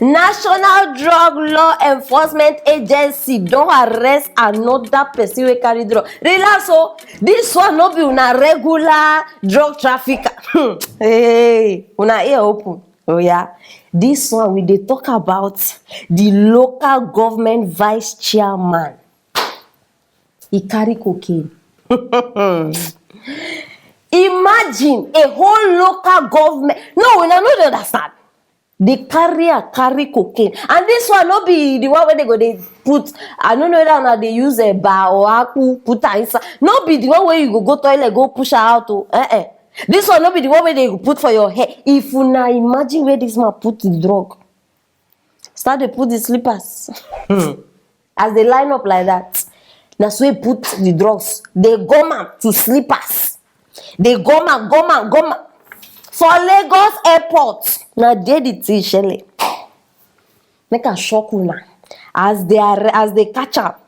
National Drug Law Enforcement Agency don arrest another person wey carry drug. Relax o, this one no be una regular drug trafficker. Hey, una ear open. Oh yeah, this one we dey talk about the local government vice chairman. He carry cocaine. Imagine a whole local government. No, una no dey understand. They carry cocaine, and this one no be the one where they go they put. I don't know whether they use a bar or aku put her inside. No be the one where you go toilet go push her out to. This one no be the one where they go put for your hair. If you now imagine where this man put the drug, start to put the slippers as they line up like that. That's where he put the drugs. They go man to slippers. They go man. For Lagos airport, na there the thing shele. Make a shock una. As they catch up,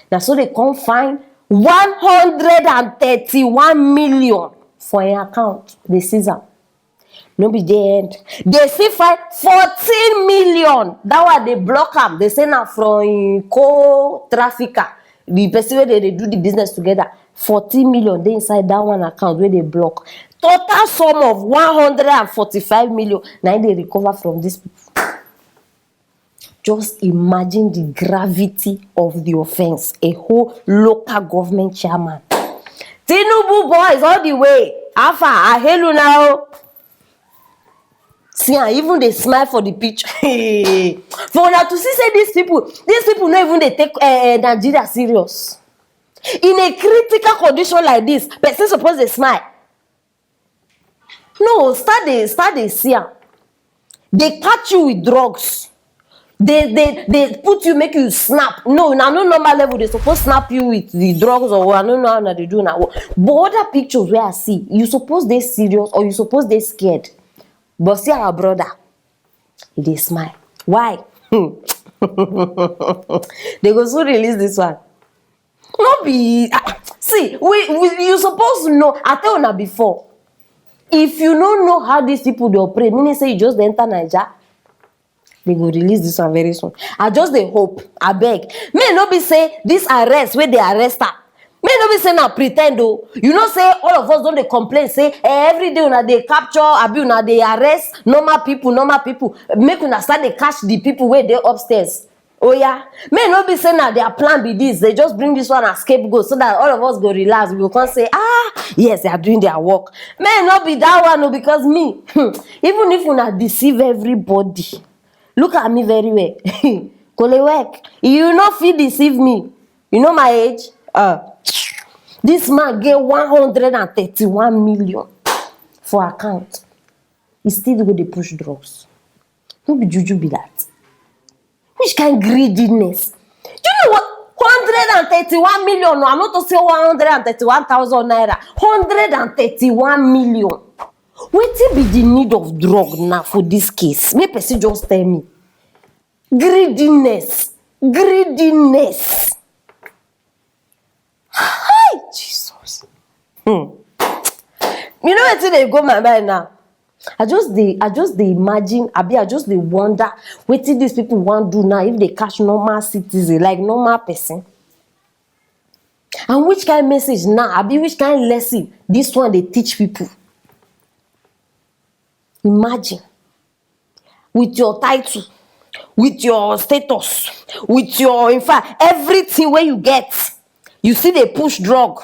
na so they come find 131 million for an account. They seize am. No be the end. They still find 14 million. That one they block am. They say na from co-trafficker. The person where they do the business together. 14 million they inside that one account where they block. Total sum of 145 million. Now they recover from these people. Just imagine the gravity of the offense. A whole local government chairman. Tinubu boys all the way. Alpha, I hail you now. See, even they smile for the picture. For now to see say these people not even they take Nigeria serious. In a critical condition like this, person suppose they smile. No, start they see am. They catch you with drugs. They put you, make you snap. No normal level. They supposed snap you with the drugs or I don't know how they do now. But other pictures where I see, you suppose they serious or you suppose they scared. But see our brother, they smile. Why? They go soon release this one. No be see, you supposed to know. I tell you before. If you don't know how these people they operate, meaning say you just enter Naija, they go release this one very soon. I just they hope. I beg. May not be say this arrest where they arrest her. May not be say now pretend though. You know say all of us don't they complain say every day una they capture, abi una they arrest normal people. Make una start they catch the people where they upstairs. Oh yeah. May not be say now their plan be this. They just bring this one as scapegoat so that all of us go relax. We can say yes they are doing their work. May not be that one no, because me even if una deceive everybody. Look at me very well. Kole work. You not feel deceive me. You know my age? This man get 131 million for account. He still go dey push drugs. No be juju be that. Which kind of greediness? You know what? 131 million. No, I'm not to say 131,000 naira. 131 million. Wetin be the need of drug now for this case? Make person just tell me. Greediness. Hi, Jesus. You know wetin dey go my mind now? I just dey imagine, I just dey wonder wetin these people want do now if they catch normal citizen, like normal person. And which kind of message now? Which kind of lesson this one they teach people? Imagine with your title, with your status, with your, in fact, everything where you get, you see they push drug.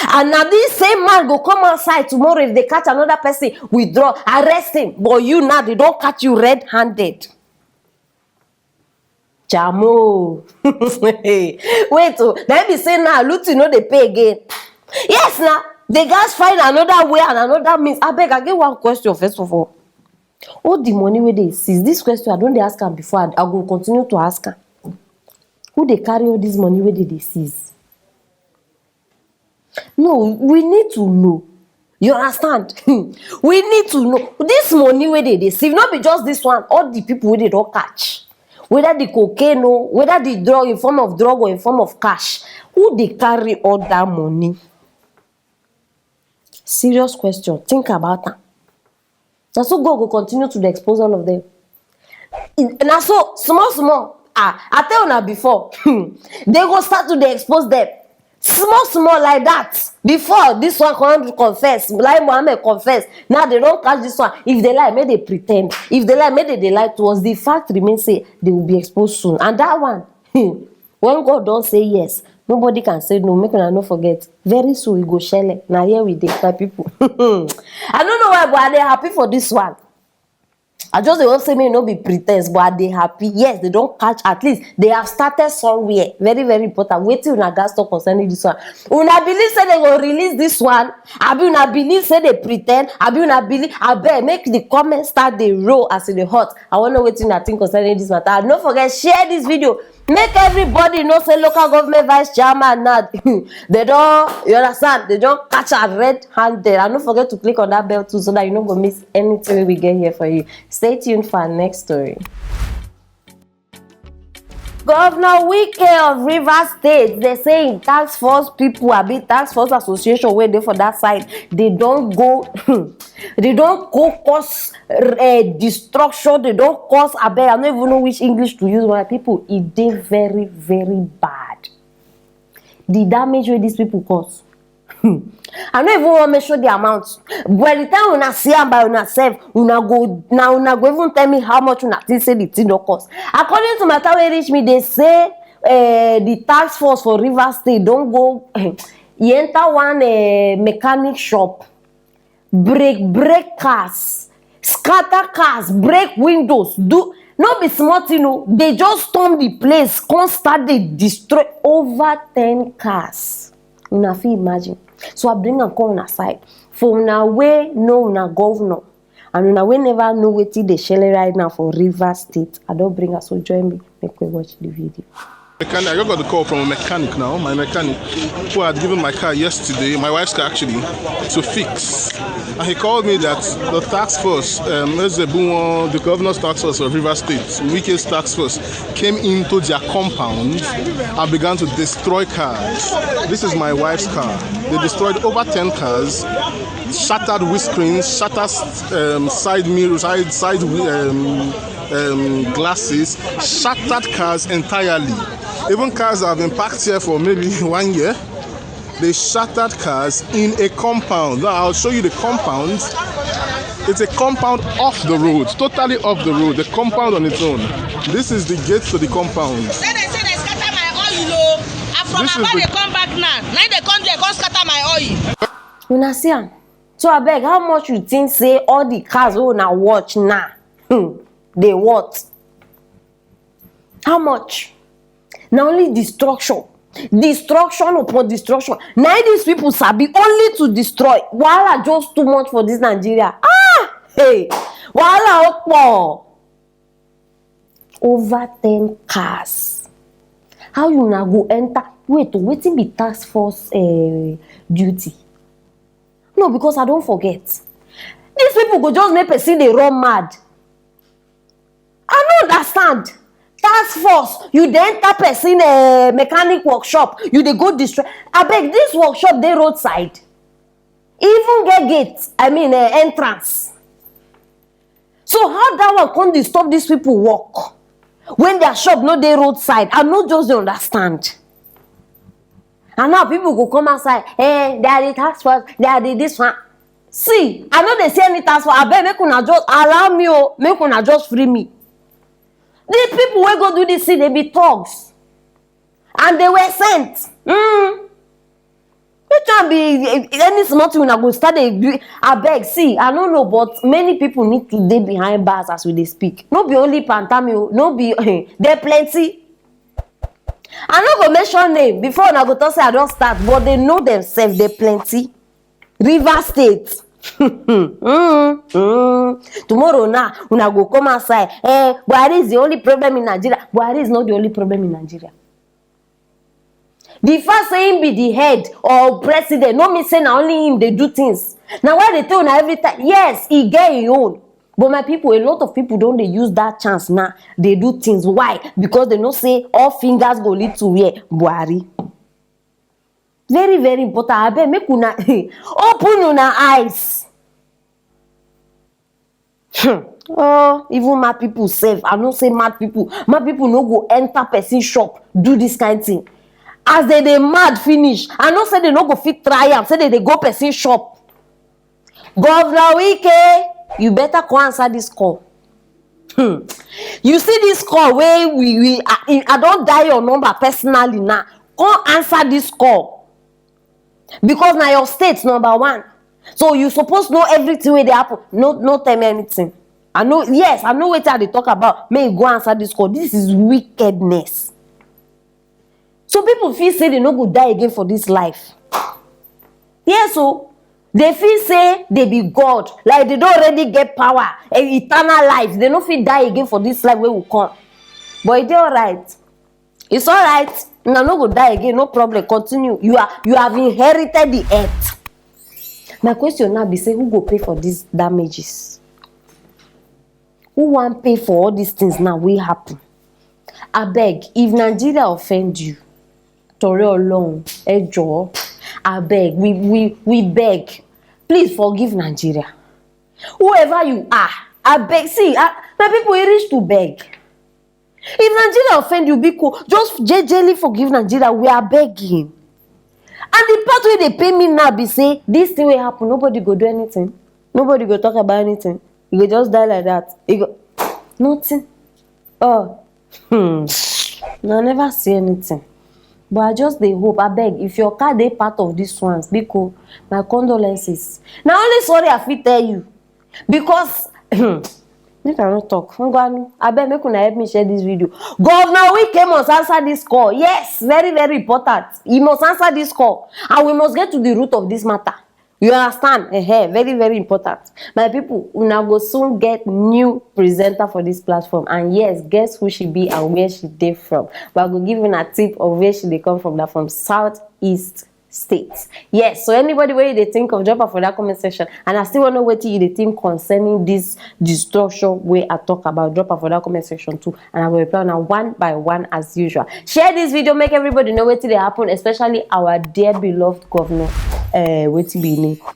And now this same man go come outside tomorrow if they catch another person with drug, arrest him. But you now, they don't catch you red-handed. Jamo. Wait, then be saying now, loot you know they pay again. Yes, now, they guys find another way and another means. I beg, I get one question first of all. All the money where they seize, this question I don't ask them before, I will continue to ask them. Who they carry all this money where they seize? No, we need to know. You understand? We need to know. This money where they seize, not be just this one, all the people where they don't catch. Whether the cocaine or whether the drug in form of drug or in form of cash. Who they carry all that money? Serious question. Think about that. And so God will continue to expose all of them. Na so small I tell una before they go start to dey expose them small like that before this one come confess like Mohammed confess. Now they don catch this one. If they lie make they pretend, if they lie make they lie to us. The fact remains say they will be exposed soon, and that one when God don say yes, nobody can say no. Make una no forget, very soon we go shele. Na here we dey, my people. I don't know why, but I dey happy for this one. I just dey hope say me no be pretense, but I dey happy. Yes, they don catch, at least they have started somewhere. Very important. Wetin una gats talk concerning this one? Una believe say they go release this one? Abi una believe say they pretend? Abi una believe? Abeg make the comments start dey roll as e dey hot. I wan know wetin una think concerning this matter. And no forget, share this video. Make everybody know say local government vice chairman now they don't, you understand, they don't catch a red-handed. And don't forget to click on that bell too, so that you don't go miss anything we get here for you. Stay tuned for our next story. Governor Wike of Rivers State, they say in task force people, a bit task force association where they for that side, they don't go they don't go cause destruction, they don't cause I don't even know which English to use. My people, it did very bad. The damage where these people cause. I don't even want to measure the amount. By the time una see am by una self, una go even tell me how much una think say the thing don't cost. According to my time wey reach me, they say the task force for Rivers State don't go. You enter one mechanic shop, break cars, scatter cars, break windows, do not be smart, you know. They just storm the place, come start they destroy over 10 cars. Una fit imagine. So I bring and come on aside. For una way know una governor, and una way never know wetin dey shele right now for Rivers State. I don't bring her, so join me. Make we watch the video. Mechanic, I just got the call from a mechanic now, my mechanic, who had given my car yesterday, my wife's car actually, to fix. And he called me that the task force, the governor's task force of Rivers State, Wike's task force, came into their compound and began to destroy cars. This is my wife's car. They destroyed over 10 cars, shattered windscreens, shattered side mirrors, side glasses, shattered cars entirely. Even cars that have been parked here for maybe 1 year, they shattered cars in a compound. Now I'll show you the compound. It's a compound off the road, totally off the road, the compound on its own. This is the gate to the compound. Say they scatter my oil, and from above they come back now. Now they come there, come scatter my oil. Una see am? So I beg, how much you think say all the cars wey una watch now? They what? How much? Not only destruction upon destruction. Now these people sabi only to destroy. Wahala just too much for this Nigeria. Hey, wahala opo. Over 10 cars. How you now go enter? Waiting be task force duty. No, because I don't forget. These people go just make person they run mad. I don't understand. Task force, you then enter person mechanic workshop, you they go destroy. I beg, this workshop they roadside. Even get gate, entrance. So how that one can they stop these people work when their shop no they roadside? I not just they understand. And now people go come outside. Hey, they are the task force. They are the this one. See, I know they say any task force. I beg, make una just allow me. Make una just free me. The people wey go do this thing, they be thugs. And they were sent. Which one be any small thing una go start dey I beg, see, I don't know, but many people need to dey behind bars as we dey speak. No be only Pantami, no be there plenty. I no go mention name before una go talk say I don't start, but they know themselves, they plenty. Rivers State. Tomorrow now, una go come outside. Buhari is the only problem in Nigeria. Buhari is not the only problem in Nigeria. The first saying be the head or president. No me say na only him they do things. Now why they tell una every time? Yes, he get his own. But my people, a lot of people don't they use that chance now. They do things. Why? Because they know say all fingers go lead to where? Buhari. Very important. I bet make una open una eyes. Oh, even mad people sef. I no say mad people. Mad people no go enter person shop do this kind thing. As they mad finish, I no say they no go fit try am. Say they go person shop. Governor Wike, you better come answer this call. You see this call where I don't die your number personally now. Come answer this call because now your state number one. So you supposed to know everything where they happen. No tell me anything. I know, yes, I know what they talk about. May you go answer this call. This is wickedness. So people feel say they no go die again for this life. Yes, so they feel say they be God, like they don't already get power, eternal life. They no feel die again for this life where we come. But it's alright. It's alright. Now no go die again, no problem. Continue. You have inherited the earth. My question now be say who go pay for these damages? Who want pay for all these things now will happen? I beg, if Nigeria offend you, Tori Olorun, Ejo, I beg, we beg, please forgive Nigeria. Whoever you are, I beg. See, my people we reach to beg. If Nigeria offend you, be cool. Just gently forgive Nigeria. We are begging. And the part where they pay me now be say this thing will happen. Nobody go do anything. Nobody go talk about anything. You go just die like that. You go nothing. Oh, no, I never see anything. But I just they hope. I beg, if your car they part of this ones, be cool. My condolences. Now only sorry I fit tell you because make I not talk. I beg make una help me share this video. Governor Wike must answer this call. Yes, very very important. He must answer this call, and we must get to the root of this matter. You understand? Very very important. My people, una go soon get new presenter for this platform, and yes, guess who she be and where she dey from. But I go give you a tip of where she dey come from. That from Southeast states. Yes, so anybody where they think of, drop her for that comment section. And I still want to know what you think concerning this destruction where I talk about. Drop her for that comment section too, and I will reply now one by one as usual. Share this video, make everybody know what they happen, especially our dear beloved governor.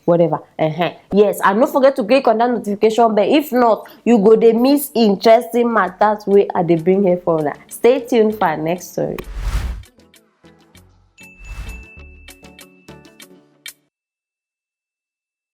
Whatever. Yes, and don't forget to click on that notification bell. If not, you go they miss interesting matters where they bring here for now. Stay tuned for our next story.